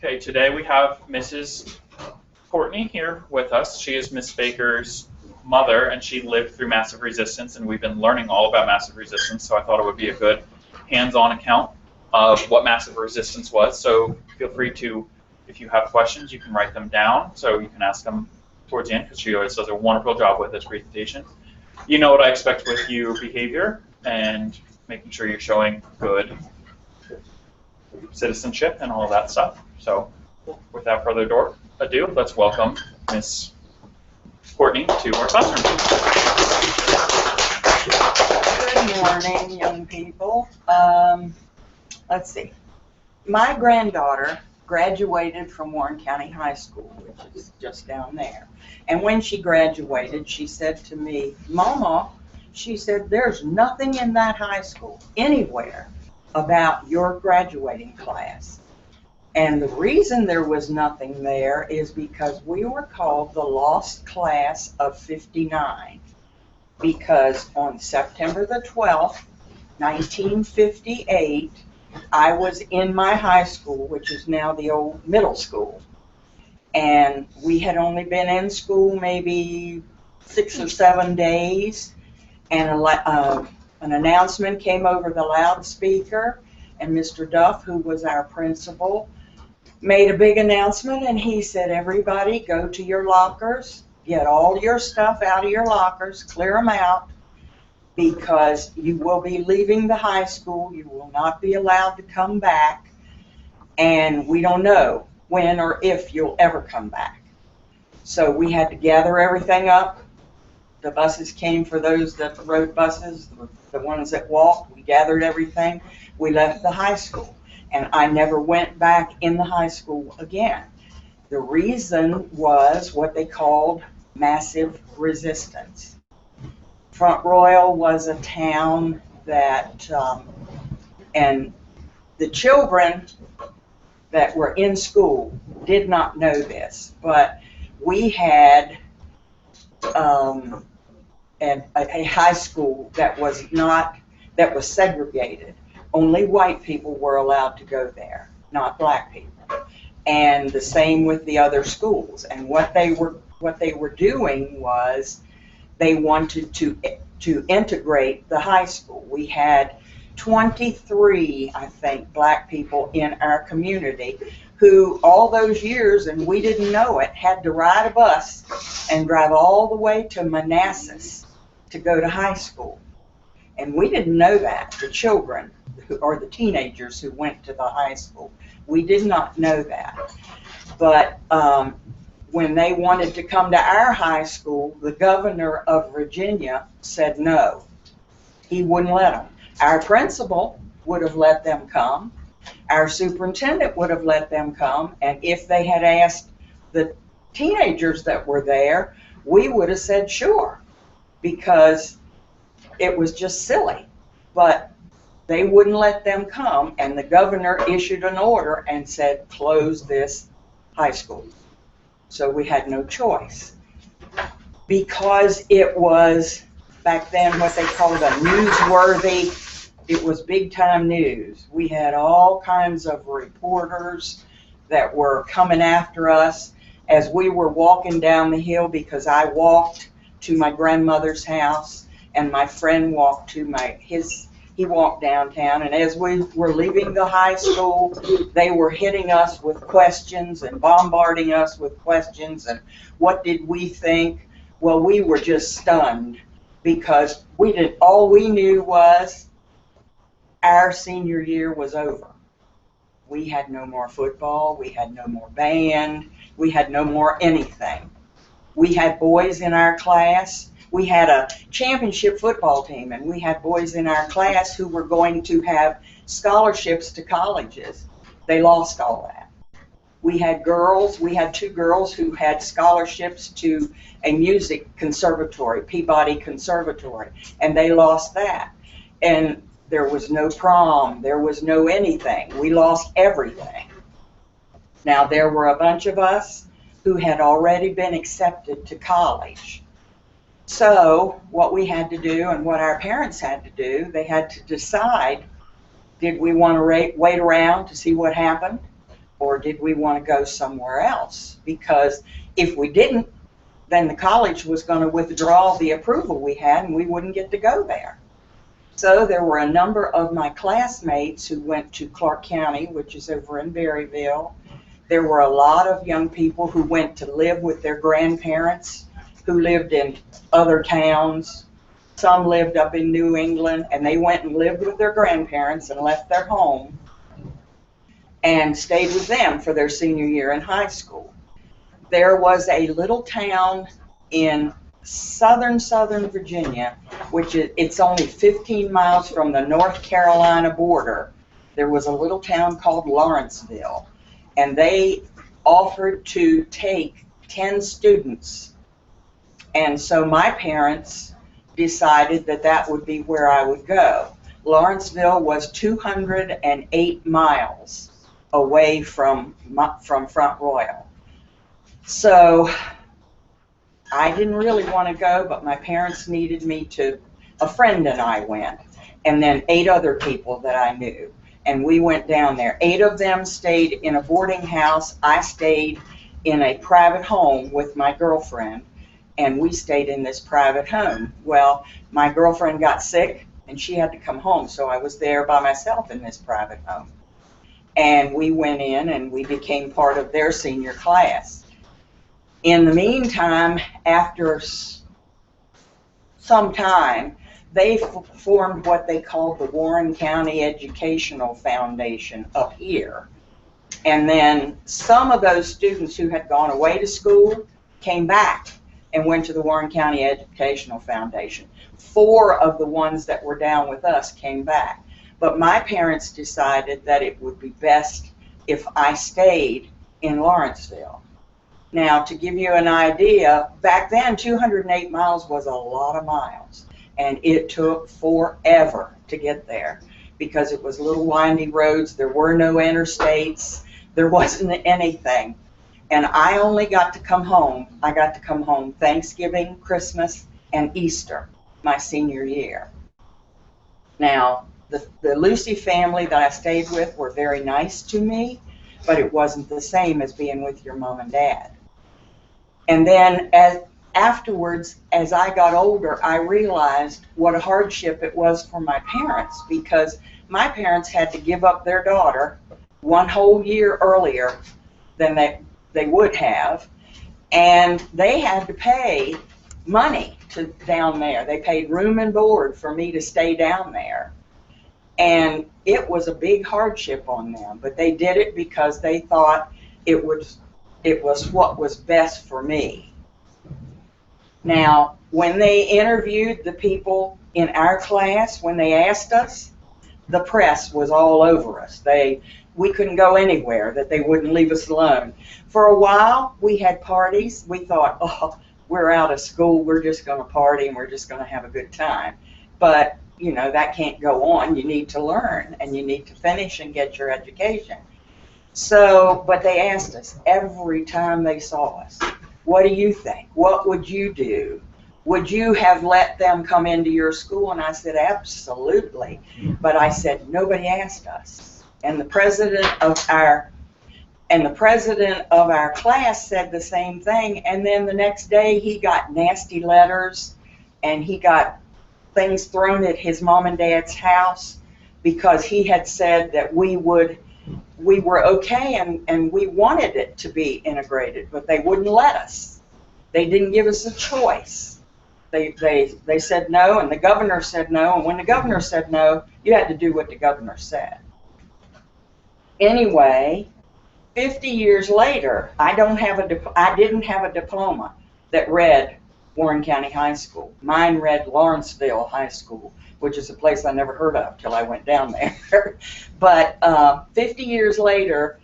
Okay, today we have Mrs. Courtney here with us. She is Miss Baker's mother, and she lived through massive resistance, and we've been learning all about massive resistance, so I thought it would be a good hands-on account of what massive resistance was. So feel free to, if you have questions, you can write them down, so you can ask them towards the end, because she always does a wonderful job with this presentation. You know what I expect with your behavior, and making sure you're showing good citizenship and all of that stuff. So without further ado, let's welcome Miss Courtney to our classroom. Good morning, young people. Let's see. My granddaughter graduated from Warren County High School, which is just down there. And when she graduated, she said to me, "Mama," she said, "there's nothing in that high school anywhere about your graduating class." And the reason there was nothing there is because we were called the lost class of '59, because on September the 12th, 1958, I was in my high school, which is now the old middle school. And we had only been in school maybe 6 or 7 days, and an announcement came over the loudspeaker, and Mr. Duff, who was our principal, made a big announcement, and he said, "Everybody go to your lockers, get all your stuff out of your lockers, clear them out, because you will be leaving the high school. You will not be allowed to come back, and we don't know when or if you'll ever come back." So we had to gather everything up. The buses came for those that rode buses, the ones that walked. We gathered everything. We left the high school, and I never went back in the high school again. The reason was what they called massive resistance. Front Royal was a town that, and the children that were in school did not know this, but we had a high school that was segregated. Only white people were allowed to go there, not black people. And the same with the other schools. And what they were doing was they wanted to integrate the high school. We had 23, I think, black people in our community who all those years, and we didn't know it, had to ride a bus and drive all the way to Manassas to go to high school. And we didn't know that, the children or the teenagers who went to the high school. We did not know that. But when they wanted to come to our high school, the governor of Virginia said no. He wouldn't let them. Our principal would have let them come. Our superintendent would have let them come. And if they had asked the teenagers that were there, we would have said sure, because it was just silly. But they wouldn't let them come, and the governor issued an order and said, "Close this high school." So we had no choice. Because it was, back then, what they called a newsworthy, it was big time news. We had all kinds of reporters that were coming after us as we were walking down the hill, because I walked to my grandmother's house, and my friend walked to he walked downtown, and as we were leaving the high school, they were hitting us with questions and bombarding us with questions, and what did we think? Well, we were just stunned, because all we knew was our senior year was over. We had no more football, we had no more band, we had no more anything. We had boys in our class. We had a championship football team, and we had boys in our class who were going to have scholarships to colleges. They lost all that. We had girls, we had 2 girls who had scholarships to a music conservatory, Peabody Conservatory, and they lost that. And there was no prom, there was no anything. We lost everything. Now, there were a bunch of us who had already been accepted to college. So what we had to do, and what our parents had to do, they had to decide, did we want to wait around to see what happened, or did we want to go somewhere else? Because if we didn't, then the college was going to withdraw the approval we had and we wouldn't get to go there. So there were a number of my classmates who went to Clark County, which is over in Berryville. There were a lot of young people who went to live with their grandparents, who lived in other towns. Some lived up in New England, and they went and lived with their grandparents and left their home and stayed with them for their senior year in high school. There was a little town in southern Virginia, which it's only 15 miles from the North Carolina border. There was a little town called Lawrenceville, and they offered to take 10 students. And so my parents decided that that would be where I would go. Lawrenceville was 208 miles away from Front Royal. So I didn't really want to go, but my parents needed me to. A friend and I went, and then 8 other people that I knew. And we went down there. 8 of them stayed in a boarding house. I stayed in a private home with my girlfriend, and we stayed in this private home. Well, my girlfriend got sick, and she had to come home, so I was there by myself in this private home. And we went in, and we became part of their senior class. In the meantime, after some time, they formed what they called the Warren County Educational Foundation up here. And then some of those students who had gone away to school came back and went to the Warren County Educational Foundation. 4 of the ones that were down with us came back. But my parents decided that it would be best if I stayed in Lawrenceville. Now, to give you an idea, back then 208 miles was a lot of miles, and it took forever to get there because it was little windy roads, there were no interstates, there wasn't anything. And I only got to come home. I got to come home Thanksgiving, Christmas, and Easter, my senior year. Now, the Lucy family that I stayed with were very nice to me, but it wasn't the same as being with your mom and dad. And then afterwards, as I got older, I realized what a hardship it was for my parents, because my parents had to give up their daughter 1 whole year earlier than they would have, and they had to pay money to down there. They paid room and board for me to stay down there. And it was a big hardship on them, but they did it because they thought it was what was best for me. Now, when they interviewed the people in our class, when they asked us, the press was all over us. We couldn't go anywhere that they wouldn't leave us alone. For a while, we had parties. We thought, oh, we're out of school, we're just going to party and we're just going to have a good time. But, you know, that can't go on. You need to learn and you need to finish and get your education. So, but they asked us every time they saw us, what do you think? What would you do? Would you have let them come into your school? And I said, absolutely. But I said, nobody asked us. And the president of our class said the same thing. And then the next day he got nasty letters and he got things thrown at his mom and dad's house because he had said that we were okay and we wanted it to be integrated, but they wouldn't let us. They didn't give us a choice. They said no, and the governor said no, and when the governor said no, you had to do what the governor said. Anyway, 50 years later, I didn't have a diploma that read Warren County High School. Mine read Lawrenceville High School, which is a place I never heard of till I went down there. But 50 years later,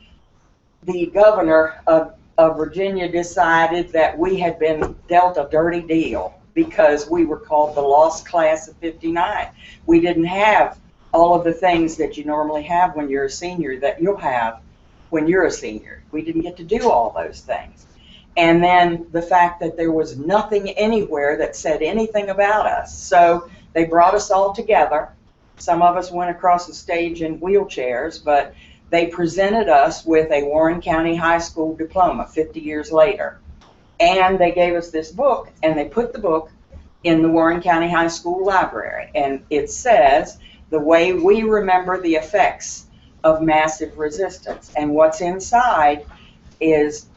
the governor of Virginia decided that we had been dealt a dirty deal because we were called the lost class of 59. We didn't have all of the things that you normally have when you're a senior that you'll have when you're a senior. We didn't get to do all those things. And then the fact that there was nothing anywhere that said anything about us. So they brought us all together. Some of us went across the stage in wheelchairs, but they presented us with a Warren County High School diploma 50 years later. And they gave us this book, and they put the book in the Warren County High School library. And it says, "The way we remember the effects of massive resistance." And what's inside is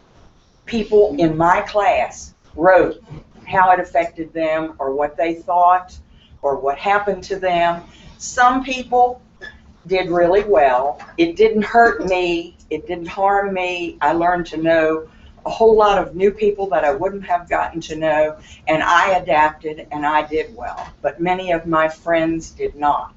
people in my class wrote how it affected them, or what they thought, or what happened to them. Some people did really well. It didn't hurt me. It didn't harm me. I learned to know a whole lot of new people that I wouldn't have gotten to know, and I adapted and I did well. But many of my friends did not.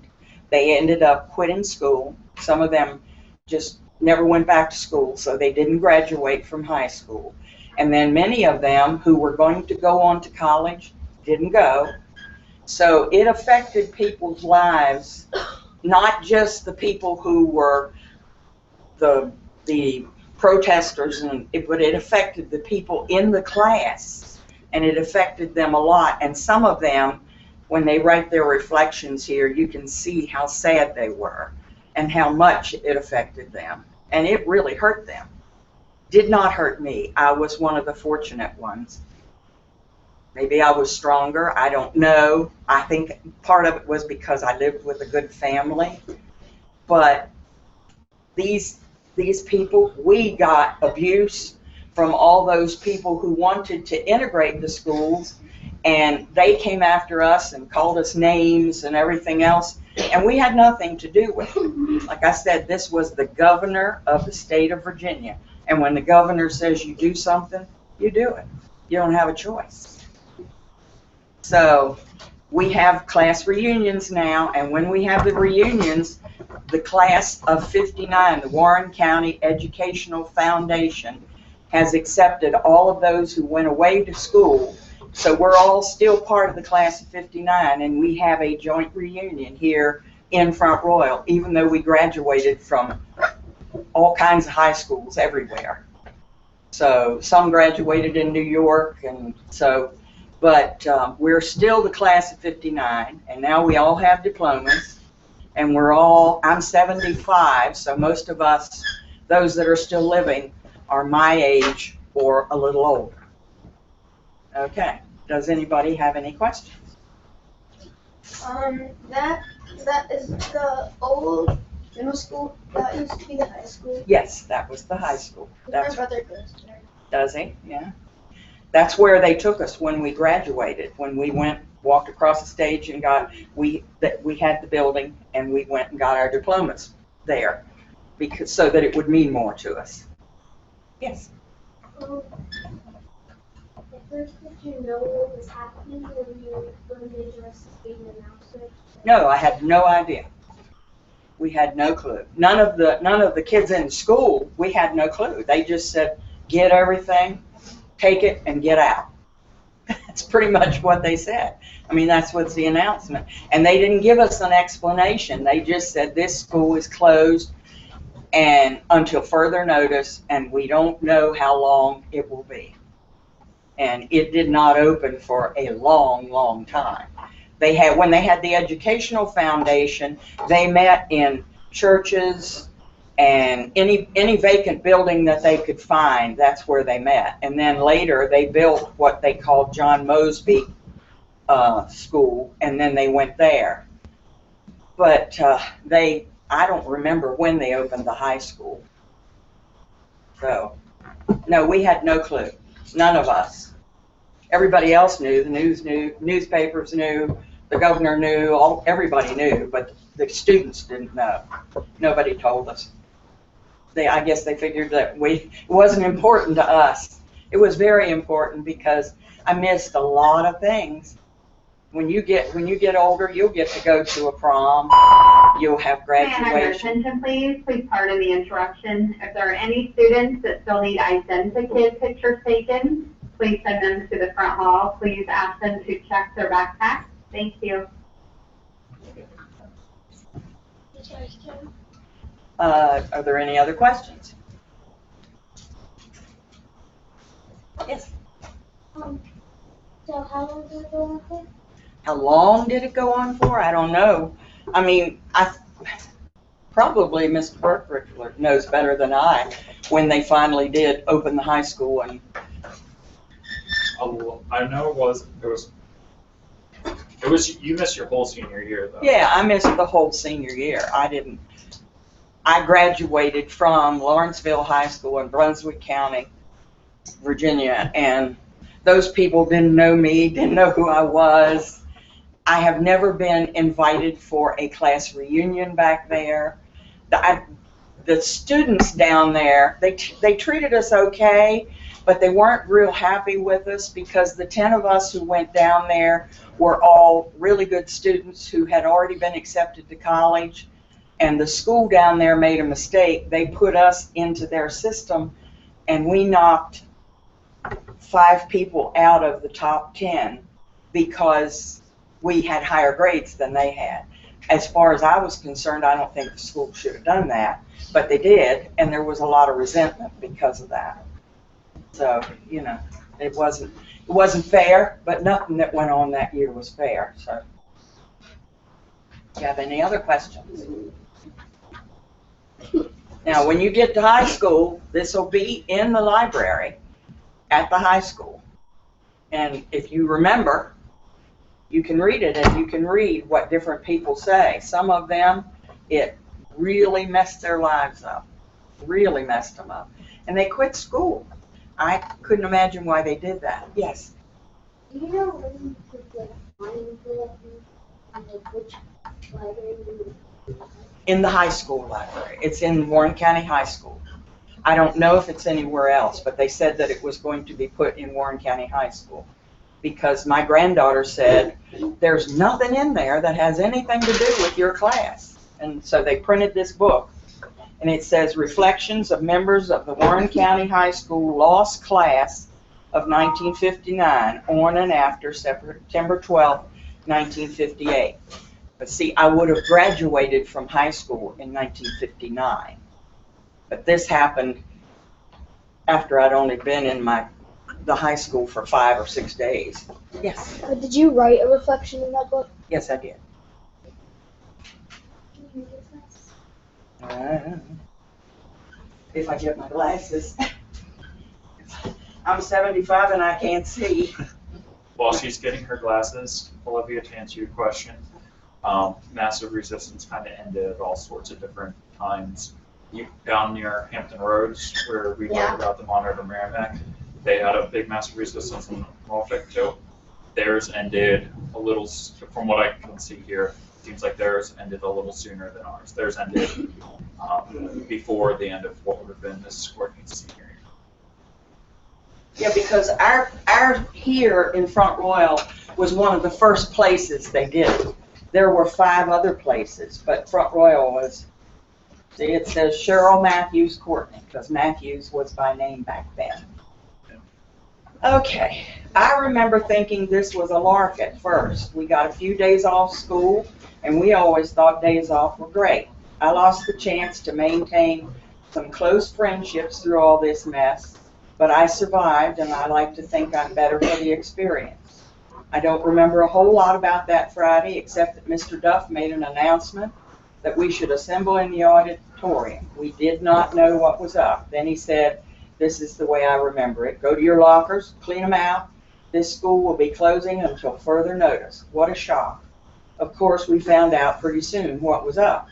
They ended up quitting school. Some of them just never went back to school, so they didn't graduate from high school. And then many of them who were going to go on to college didn't go. So it affected people's lives, not just the people who were the protesters, but it affected the people in the class, and it affected them a lot. And some of them, when they write their reflections here, you can see how sad they were and how much it affected them. And it really hurt them. Did not hurt me. I was one of the fortunate ones. Maybe I was stronger. I don't know. I think part of it was because I lived with a good family. But these people, we got abuse from all those people who wanted to integrate the schools, and they came after us and called us names and everything else, and we had nothing to do with it. Like I said, this was the governor of the state of Virginia, and when the governor says you do something, you do it. You don't have a choice. So we have class reunions now, and when we have the reunions, the class of 59, the Warren County Educational Foundation, has accepted all of those who went away to school. So we're all still part of the class of 59, and we have a joint reunion here in Front Royal, even though we graduated from all kinds of high schools everywhere. So some graduated in New York, and so, but we're still the class of 59, and now we all have diplomas. And I'm 75, so most of us, those that are still living, are my age or a little older. Okay, does anybody have any questions? That is the old middle school, that used to be the high school. Yes, that was the high school. My brother goes there. Does he? Yeah. That's where they took us when we graduated, when we walked across the stage and we had the building, and we went and got our diplomas there, so that it would mean more to us. Yes. At first, did you know what was happening when they just announced it? No, I had no idea. We had no clue. None of the kids in school, we had no clue. They just said, get everything, take it, and get out. That's pretty much what they said. I mean, that's what's the announcement. And they didn't give us an explanation. They just said this school is closed and until further notice, and we don't know how long it will be. And it did not open for a long, long time. When they had the Educational Foundation, they met in churches and any vacant building that they could find. That's where they met. And then later they built what they called John Mosby School, and then they went there. But I don't remember when they opened the high school. So, no, we had no clue. None of us. Everybody else knew. The news knew. Newspapers knew. The governor knew. Everybody knew, but the students didn't know. Nobody told us. I guess they figured that it wasn't important to us. It was very important because I missed a lot of things. When you get older, you'll get to go to a prom. You'll have graduation. May I have your attention, please? Please pardon the interruption. If there are any students that still need identity pictures taken, please send them to the front hall. Please ask them to check their backpacks. Thank you. Are there any other questions? Yes. So how long did it go on for? How long did it go on for? I don't know. I mean, Probably Mr. Berkrick knows better than I when they finally did open the high school. And I know it was you missed your whole senior year though. yeah, I missed the whole senior year. I graduated from Lawrenceville High School in Brunswick County, Virginia, and those people didn't know me, didn't know who I was. I have never been invited for a class reunion back there. The students down there, they treated us okay, but they weren't real happy with us because the 10 of us who went down there were all really good students who had already been accepted to college, and the school down there made a mistake. They put us into their system, and we knocked 5 people out of the top 10 because we had higher grades than they had. As far as I was concerned, I don't think the school should have done that, but they did, and there was a lot of resentment because of that. So, you know, it wasn't fair, but nothing that went on that year was fair. So, do you have any other questions? Now, when you get to high school, this will be in the library at the high school. And if you remember, you can read it, and you can read what different people say. Some of them, it really messed their lives up, really messed them up. And they quit school. I couldn't imagine why they did that. Yes? Do you know when you could get money for that? And which library you would? In the high school library. It's in Warren County High School. I don't know if it's anywhere else, but they said that it was going to be put in Warren County High School. Because my granddaughter said, there's nothing in there that has anything to do with your class. And so they printed this book, and it says, Reflections of Members of the Warren County High School Lost Class of 1959, on and after September 12, 1958. But see, I would have graduated from high school in 1959. But this happened after I'd only been in the high school for 5 or 6 days. Yes. Did you write a reflection in that book? Yes, I did. Can you read it to us? If I get my glasses. I'm 75 and I can't see. While she's getting her glasses, Olivia, to answer your question, massive resistance kind of ended at all sorts of different times. Down near Hampton Roads, where we learned about the Monitor Merrimack, they had a big massive resistance in Norfolk too. Theirs ended a little, from what I can see here, it seems like theirs ended a little sooner than ours. Theirs ended before the end of what would have been Mrs. Courtney's senior year. Yeah, because our here in Front Royal was one of the first places they did it. There were 5 other places, but Front Royal was, see, it says Cheryl Matthews Courtney, because Matthews was by name back then. Okay, I remember thinking this was a lark at first. We got a few days off school, and we always thought days off were great. I lost the chance to maintain some close friendships through all this mess, but I survived, and I like to think I'm better for the experience. I don't remember a whole lot about that Friday, except that Mr. Duff made an announcement that we should assemble in the auditorium. We did not know what was up. Then he said, this is the way I remember it. Go to your lockers, clean them out. This school will be closing until further notice. What a shock. Of course, we found out pretty soon what was up.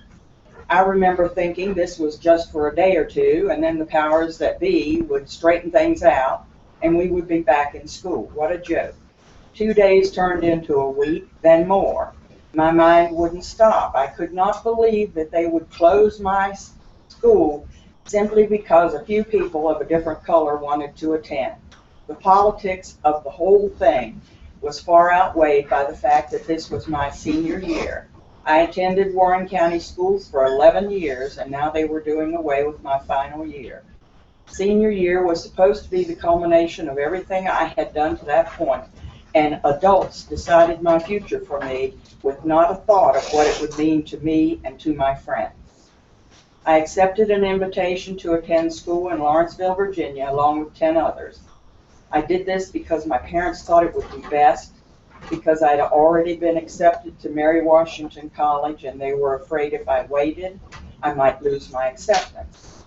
I remember thinking this was just for a day or two, and then the powers that be would straighten things out, and we would be back in school. What a joke. 2 days turned into a week, then more. My mind wouldn't stop. I could not believe that they would close my school simply because a few people of a different color wanted to attend. The politics of the whole thing was far outweighed by the fact that this was my senior year. I attended Warren County schools for 11 years, and now they were doing away with my final year. Senior year was supposed to be the culmination of everything I had done to that point, and adults decided my future for me with not a thought of what it would mean to me and to my friends. I accepted an invitation to attend school in Lawrenceville, Virginia, along with 10 others. I did this because my parents thought it would be best, because I'd already been accepted to Mary Washington College, and they were afraid if I waited, I might lose my acceptance.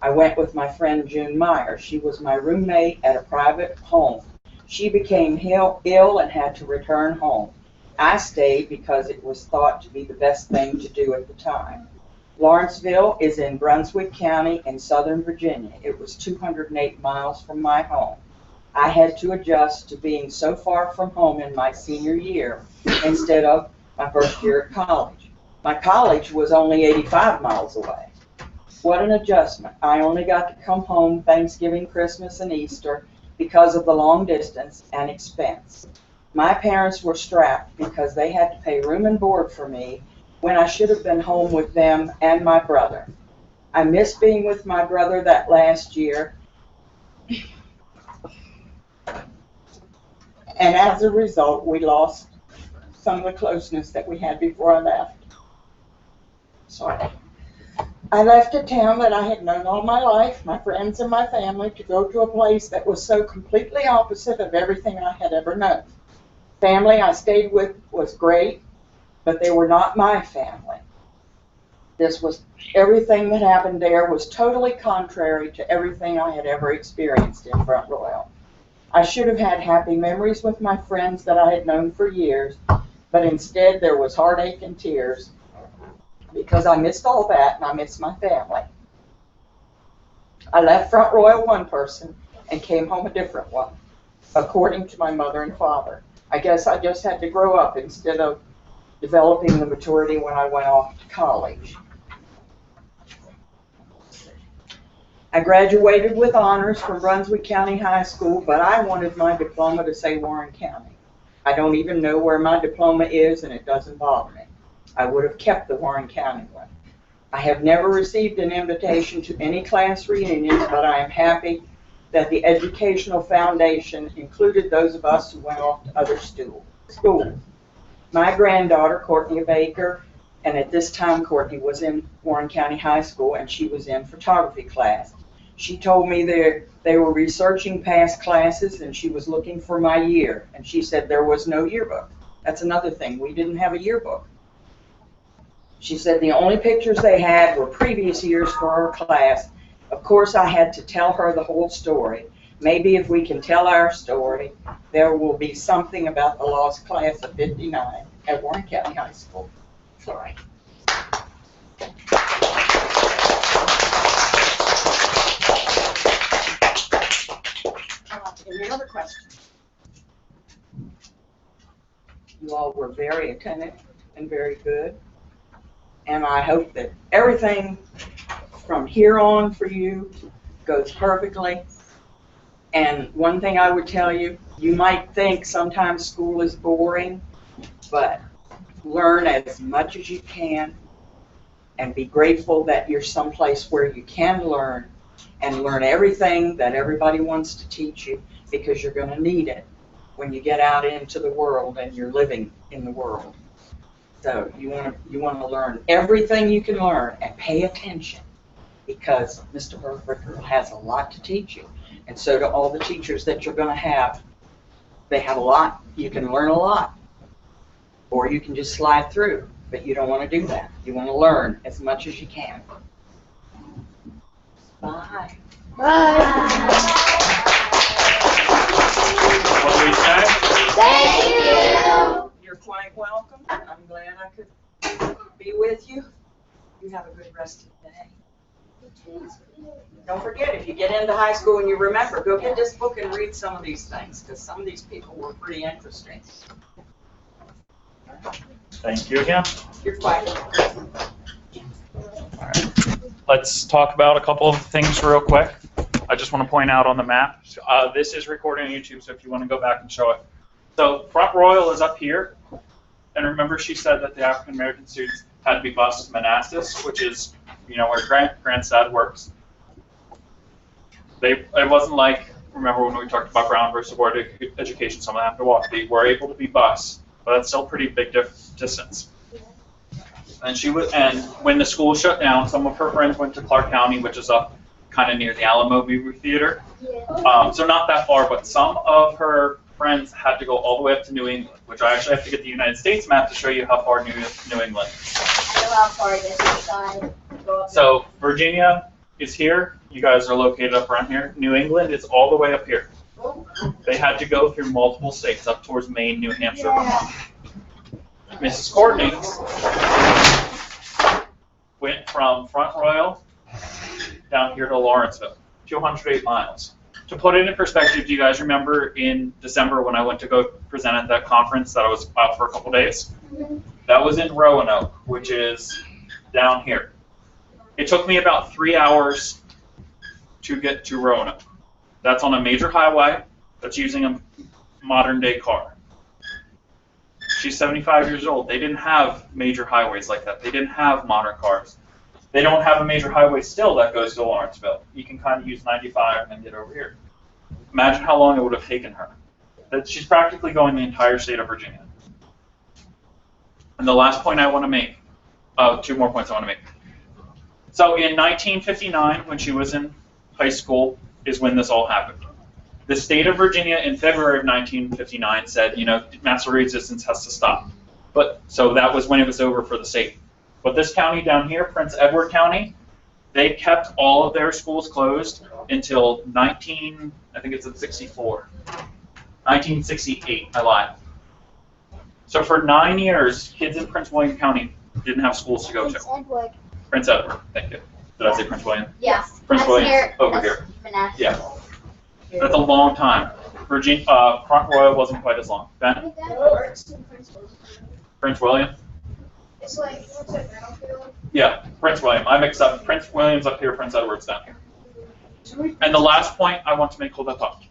I went with my friend June Meyer. She was my roommate at a private home. She became ill and had to return home. I stayed because it was thought to be the best thing to do at the time. Lawrenceville is in Brunswick County in Southern Virginia. It was 208 miles from my home. I had to adjust to being so far from home in my senior year instead of my first year at college. My college was only 85 miles away. What an adjustment. I only got to come home Thanksgiving, Christmas, and Easter because of the long distance and expense. My parents were strapped because they had to pay room and board for me when I should have been home with them and my brother. I missed being with my brother that last year, and as a result, we lost some of the closeness that we had before I left. Sorry. I left a town that I had known all my life, my friends and my family, to go to a place that was so completely opposite of everything I had ever known. Family I stayed with was great, but they were not my family. Everything that happened there was totally contrary to everything I had ever experienced in Front Royal. I should have had happy memories with my friends that I had known for years, but instead there was heartache and tears because I missed all that and I missed my family. I left Front Royal one person and came home a different one, according to my mother and father. I guess I just had to grow up instead of developing the maturity when I went off to college. I graduated with honors from Brunswick County High School, but I wanted my diploma to say Warren County. I don't even know where my diploma is, and it doesn't bother me. I would have kept the Warren County one. I have never received an invitation to any class reunions, but I am happy that the Educational Foundation included those of us who went off to other schools. My granddaughter, Courtney Baker, and at this time Courtney was in Warren County High School and she was in photography class. She told me they were researching past classes and she was looking for my year, and she said there was no yearbook. That's another thing, we didn't have a yearbook. She said the only pictures they had were previous years for her class. Of course, I had to tell her the whole story. Maybe if we can tell our story, there will be something about the lost class of '59 at Warren County High School. Sorry. Any other questions? You all were very attentive and very good. And I hope that everything from here on for you goes perfectly. And one thing I would tell you, you might think sometimes school is boring, but learn as much as you can and be grateful that you're someplace where you can learn and learn everything that everybody wants to teach you, because you're going to need it when you get out into the world and you're living in the world. So you want to learn everything you can learn and pay attention, because Mr. Berger has a lot to teach you. And so do all the teachers that you're going to have. They have a lot. You can learn a lot. Or you can just slide through. But you don't want to do that. You want to learn as much as you can. Bye. Bye. What do we say? Thank you. You're quite welcome. I'm glad I could be with you. You have a good rest of the day. Don't forget, if you get into high school and you remember, go get this book and read some of these things, because some of these people were pretty interesting. Thank you again. You're quite welcome. All right. Let's talk about a couple of things real quick. I just want to point out on the map, this is recorded on YouTube, so if you want to go back and show it. So Front Royal is up here, and remember she said that the African American students had to be bused to Manassas, which is, you know, where Grant's dad works. It wasn't like, remember when we talked about Brown versus Board Education, someone had to walk. They were able to be bused, but that's still pretty big distance. And when the school shut down, some of her friends went to Clark County, which is up kind of near the Alamo movie theater. So not that far, but some of her friends had to go all the way up to New England, which I actually have to get the United States map to show you how far New England is. I know how far it is inside. So Virginia is here. You guys are located up around here. New England is all the way up here. They had to go through multiple states up towards Maine, New Hampshire, Vermont. Mrs. Courtney went from Front Royal down here to Lawrenceville, 208 miles. To put it in perspective, do you guys remember in December when I went to go present at that conference that I was out for a couple days? That was in Roanoke, which is down here. It took me about 3 hours to get to Roanoke. That's on a major highway that's using a modern day car. She's 75 years old. They didn't have major highways like that. They didn't have modern cars. They don't have a major highway still that goes to Lawrenceville. You can kind of use 95 and get over here. Imagine how long it would have taken her. That she's practically going the entire state of Virginia. And the last point I want to make, 2 more points I want to make. So in 1959, when she was in high school, is when this all happened. The state of Virginia in February of 1959 said, you know, massive resistance has to stop. But so that was when it was over for the state. But this county down here, Prince Edward County, they kept all of their schools closed until 1968, I lied. So for 9 years, kids in Prince William County didn't have schools to go to. Edward. Prince Edward, thank you. Did I say Prince William? Yes. Prince William, over here. Yeah. That's a long time. Virginia, Front Royal wasn't quite as long. Ben? Prince William? It's like Battlefield. Yeah, Prince William. I mixed up. Prince William's up here, Prince Edward's down here. And the last point I want to make, hold that thought.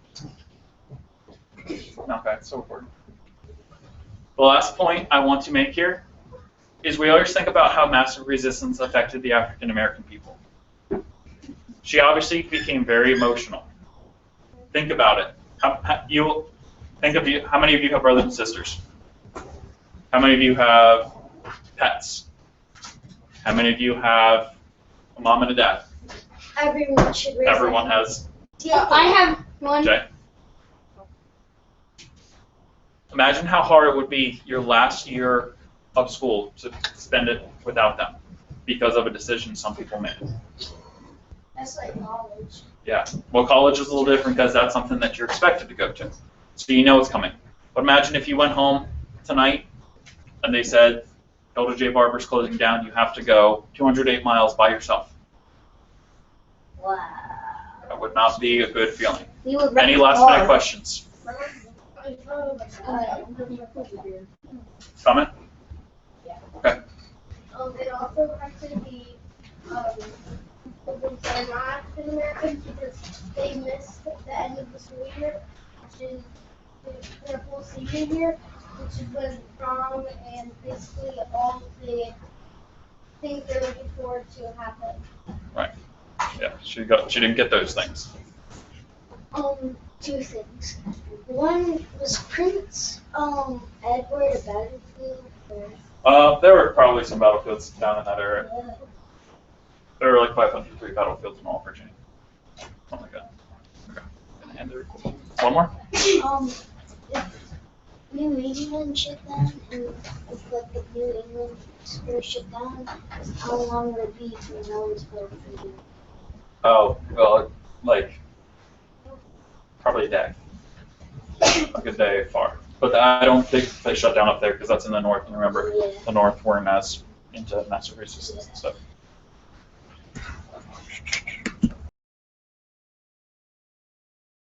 Okay, it's so important. The last point I want to make here is we always think about how massive resistance affected the African American people. She obviously became very emotional. Think about it. How many of you have brothers and sisters? How many of you have pets? How many of you have a mom and a dad? Everyone should raise Everyone has. Yeah, I have one. Okay. Imagine how hard it would be your last year of school to spend it without them because of a decision some people made. That's like college. Yeah. Well, college is a little different because that's something that you're expected to go to. So you know it's coming. But imagine if you went home tonight and they said, Elder J. Barber's closing down, you have to go 208 miles by yourself. Wow. That would not be a good feeling. We would Any last minute questions? Comment? Okay. It also affected the that are not African Americans because they missed the end of the school year, which is their full senior year, which is when prom and basically all the things they're looking forward to happen. Right. Yeah, she didn't get those things. Two things. One was Prince Edward a battlefield. There were probably some battlefields down in that area. There were like 503 battlefields in all Virginia. Something like that. Okay. And there, one more? If New England shut down and if like the New England school shut down, how long would it be from Lawrenceville to Virginia? Oh, well, like, probably a day. Like a day far. But I don't think they shut down up there because that's in the north. And remember, the north weren't as into massive resistance and stuff.